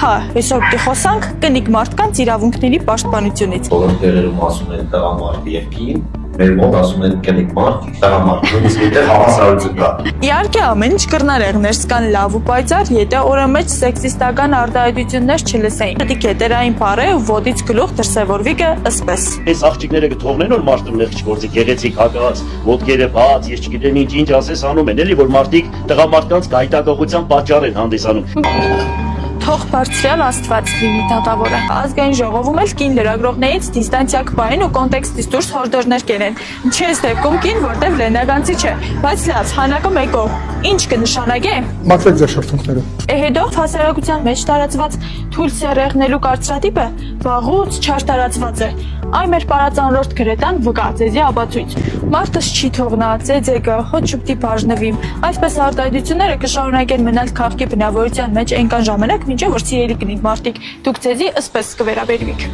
Հա, այսօր պիտի խոսանք կնիկ մարդկանց իրավունքների պաշտպանությունից։ Բոլոր տեղերում ասում են տղամարդ եւ կին, մեր մոտ ասում են կնիկ մարդ, տղամարդ, նույնիսկ եթե հավասարություն կա։ Իհարկե ամեն ինչ կրնարեղներ կան լավ ու պայծառ, եթե օրը մեջ սեքսիստական արտահայտություններ չլսեին։ Պետք է դերային բառը ու ոդից գլուխ դրսևորվի ըսպես։ Այս աղջիկները կթողնեն որ մարդու նեղ չգործի գեղեցիկ հակած, ոտքերը բաց, ես չգիտեմ ինչ ասես անում են, էլի որ մարդիկ տղամարդկանց գայթակղության պատճառ են հանդիսանում։ Թող բարձրյալ Աստված լինի դատավորը։ Ազգային ժողովում էլ կին լրագրողներից դիստանցիա կպային ու կոնտեքստից դուրս հորդորներ կենեն։ Չի այս դեպքում կին, որտեղ լենագանցի չէ, բայց լավ, հանակը մեկով։ Ինչ կնշանակե։ Մաքրեք ձեր շրթունքները։ Հետո հասարակության մեջ տարածված թույլ սեռեղնելու կարծրատիպը վաղուց չար տարածված է։ Այն մեր պարածանրորդ գրետան վկա ձեզի աբացույց։ Մարդս չի թողնա, ձեզեկը, հոտ շուպտի բաժնվիմ։ Այսպես արտահայտությունները կշարունակեն մնալ քաղաքի բնավորության մեջ այնքան ժամանակ, մինչև որ սիրելի կնիկ մարդիկ, դուք ձեզի ըսպես կվերաբերվիք։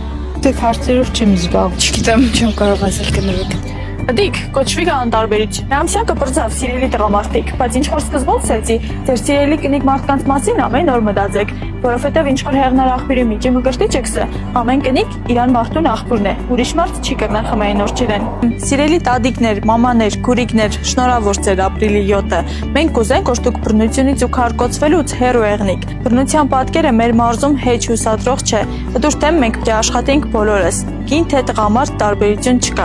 Դեք հարցերով չեմ զբաղվում, չգիտեմ, չեմ կարող ասել կներեք։ Դիք, կոչվի կա անտարբերություն։ Ամսյա կպրծավ սիրելի տղամարդիկ, բայց ինչ որ սկզբում ցեցի, ձեր սիրելի կնիկ մարդկանց մասին ամեն օր մտածեք, որովհետև ինչ որ հեղնար աղբյուրի միջի մկրտիչ եք, ամեն կնիկ իրան մարդուն աղբյուրն է, ուրիշ մարդ չի կրնա խմային օր չիրեն։ Սիրելի տատիկներ, մամաներ, քուրիկներ, շնորհավոր ձեր ապրիլի 7-ը։ Մենք կուզենք, որ դուք բռնությունից ու քարկոծվելուց հեռու եղնիք։ Բռնության պատկերը մեր մարզում հեչ հուսադրող չէ։ Դուրս դեմ մենք պետք է աշխատենք բոլորս։ Կին թե տղամարդ տարբերություն չկա։